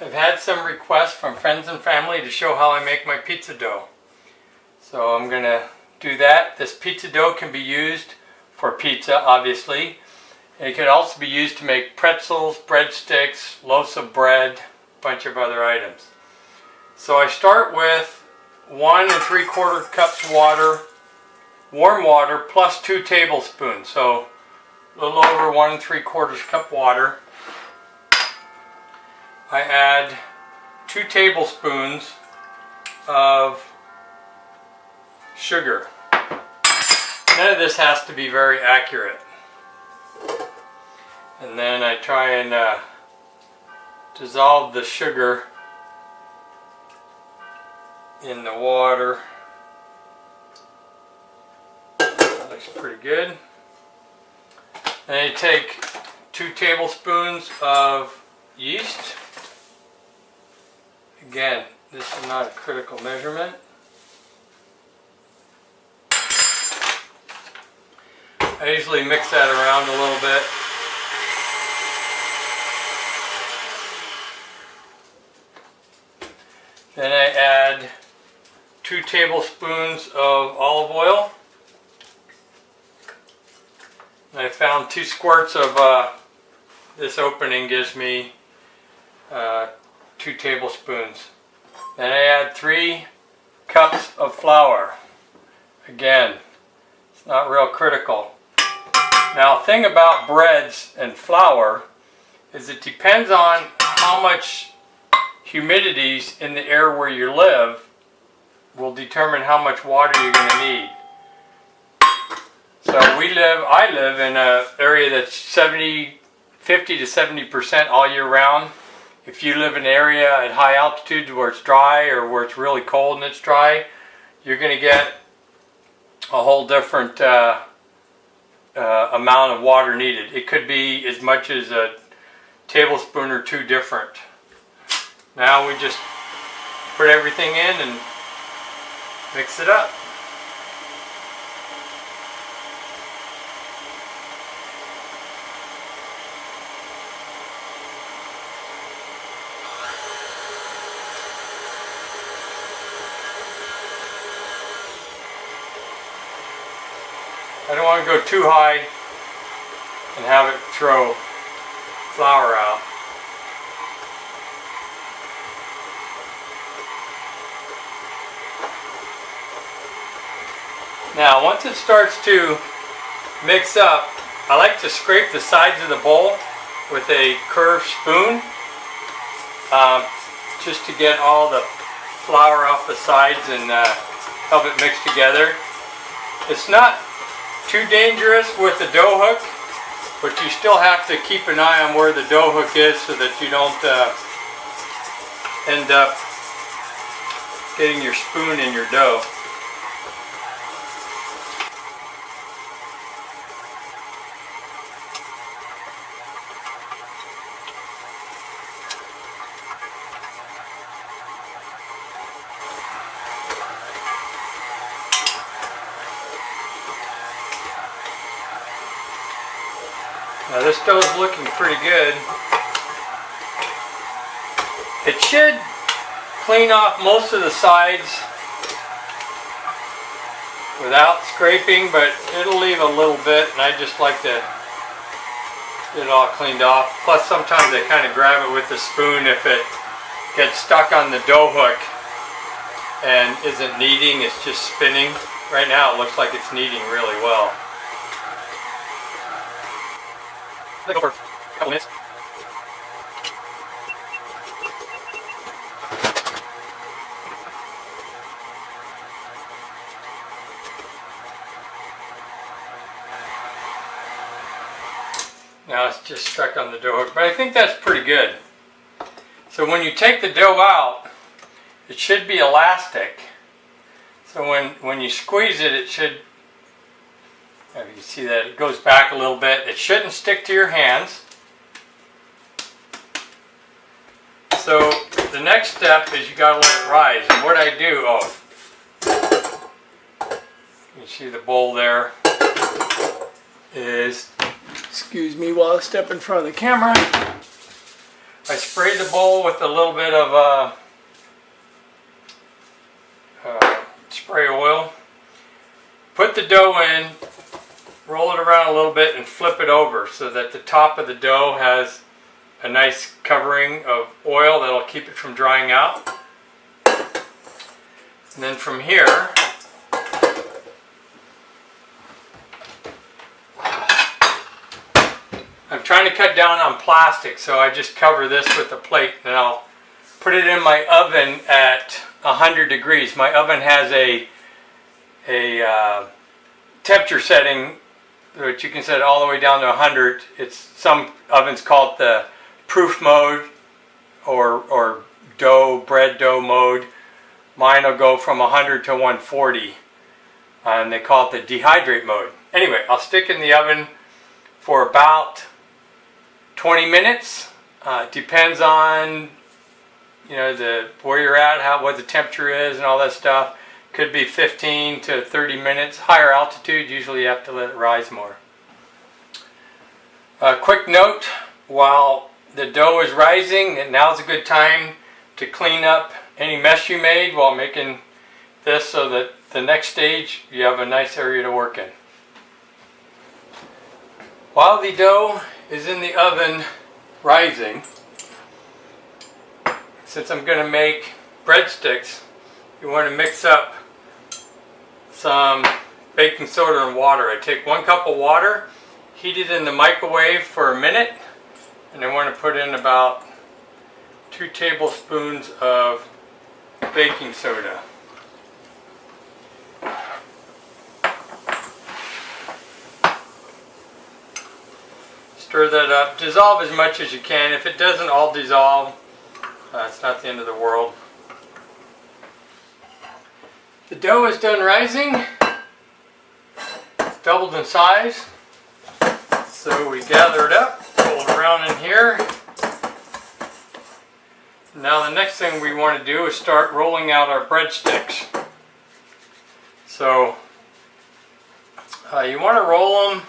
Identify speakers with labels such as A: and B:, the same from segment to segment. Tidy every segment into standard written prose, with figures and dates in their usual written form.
A: I've had some requests from friends and family to show how I make my pizza dough. So I'm going to do that. This pizza dough can be used for pizza, obviously. And it can also be used to make pretzels, breadsticks, loaves of bread, a bunch of other items. So I start with 1 3/4 cups water, warm water, plus 2 tablespoons. So a little over 1 3/4 cup water. I add 2 tablespoons of sugar. None of this has to be very accurate. And then I try and dissolve the sugar in the water. That looks pretty good. Then I take 2 tablespoons of yeast. Again, this is not a critical measurement. I usually mix that around a little bit. Then I add 2 tablespoons of olive oil. And I found 2 squirts of this opening gives me 2 tablespoons. Then I add 3 cups of flour. Again, it's not real critical. Now, the thing about breads and flour is it depends on how much humidity's in the air where you live will determine how much water you're going to need. So I live in an area that's 50 to 70% all year round. If you live in an area at high altitudes where it's dry or where it's really cold and it's dry, you're going to get a whole different amount of water needed. It could be as much as a tablespoon or 2 different. Now we just put everything in and mix it up. I don't want to go too high and have it throw flour out. Now, once it starts to mix up, I like to scrape the sides of the bowl with a curved spoon just to get all the flour off the sides and help it mix together. It's not too dangerous with the dough hook, but you still have to keep an eye on where the dough hook is so that you don't end up getting your spoon in your dough. Now this dough is looking pretty good. It should clean off most of the sides without scraping, but it'll leave a little bit, and I just like to get it all cleaned off. Plus sometimes I kind of grab it with the spoon if it gets stuck on the dough hook and isn't kneading, it's just spinning. Right now it looks like it's kneading really well. Let it go for a couple minutes. Now it's just stuck on the dough hook, but I think that's pretty good. So when you take the dough out, it should be elastic. So when you squeeze it, it should, if you see that it goes back a little bit, it shouldn't stick to your hands. So the next step is you gotta let it rise. And what I do, you see the bowl there, is, excuse me while I step in front of the camera, I I spray the bowl with a little bit of spray oil. Put the dough in, roll it around a little bit and flip it over so that the top of the dough has a nice covering of oil that'll keep it from drying out. And then from here, I'm trying to cut down on plastic, so I just cover this with a plate and I'll put it in my oven at 100 degrees. My oven has a temperature setting which you can set all the way down to 100. It's some ovens call it the proof mode or bread dough mode. Mine will go from 100 to 140 and they call it the dehydrate mode. Anyway, I'll stick in the oven for about 20 minutes. Depends on where you're at, what the temperature is and all that stuff. Could be 15 to 30 minutes. Higher altitude, usually you have to let it rise more. Quick note, while the dough is rising, and now's a good time to clean up any mess you made while making this so that the next stage you have a nice area to work in. While the dough is in the oven rising, since I'm going to make breadsticks, you want to mix up some baking soda and water. I take 1 cup of water, heat it in the microwave for a minute, and I want to put in about 2 tablespoons of baking soda. Stir that up. Dissolve as much as you can. If it doesn't all dissolve, it's not the end of the world. The dough is done rising. It's doubled in size. So we gather it up, roll it around in here. Now the next thing we want to do is start rolling out our breadsticks. So you want to roll them,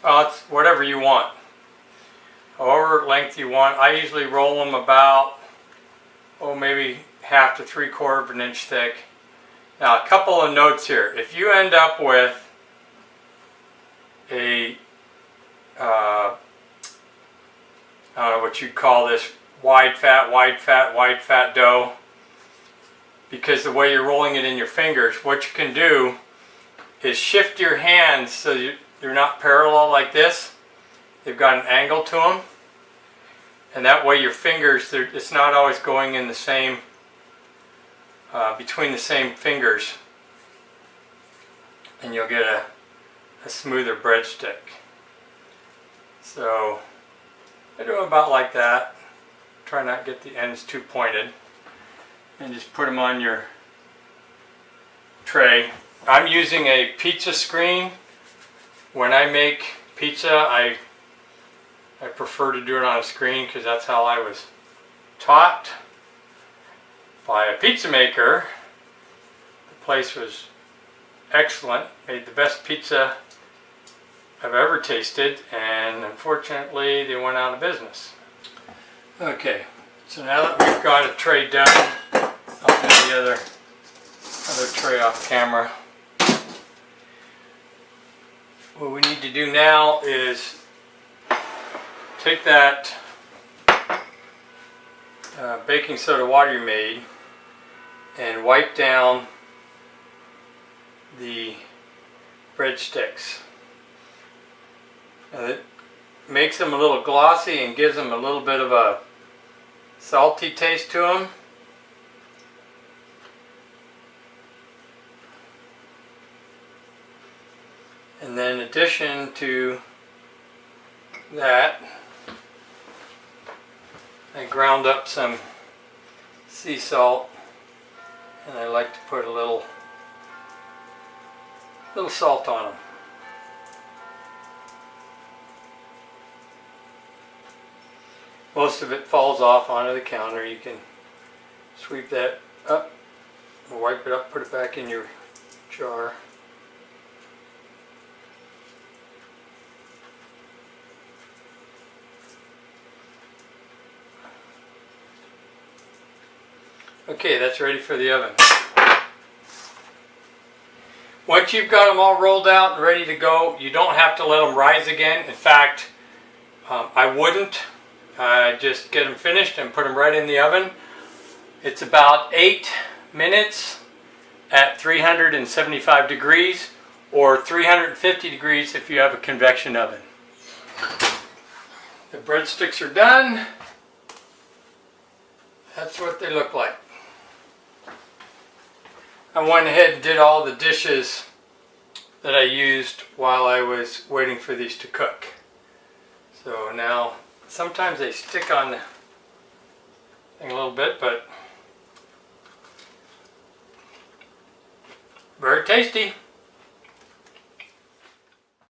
A: it's whatever you want, however length you want. I usually roll them about, maybe 1/2 to 3/4 of an inch thick. Now a couple of notes here. If you end up with a, I don't know what you'd call this, wide fat dough, because the way you're rolling it in your fingers, what you can do is shift your hands so they're not parallel like this. They've got an angle to them, and that way your fingers, it's not always going in the same, between the same fingers, and you'll get a smoother breadstick. So I do about like that. Try not to get the ends too pointed, and just put them on your tray. I'm using a pizza screen. When I make pizza, I prefer to do it on a screen because that's how I was taught by a pizza maker. The place was excellent, made the best pizza I've ever tasted, and unfortunately they went out of business. Okay, so now that we've got a tray done, I'll do the other tray off camera. What we need to do now is take that baking soda water you made and wipe down the breadsticks. Now it makes them a little glossy and gives them a little bit of a salty taste to them. And then in addition to that, I ground up some sea salt, and I like to put a little salt on them. Most of it falls off onto the counter. You can sweep that up, wipe it up, put it back in your jar. Okay, that's ready for the oven. Once you've got them all rolled out and ready to go, you don't have to let them rise again. In fact, I wouldn't. Just get them finished and put them right in the oven. It's about 8 minutes at 375 degrees or 350 degrees if you have a convection oven. The breadsticks are done. That's what they look like. I went ahead and did all the dishes that I used while I was waiting for these to cook. So now, sometimes they stick on the thing a little bit, but very tasty.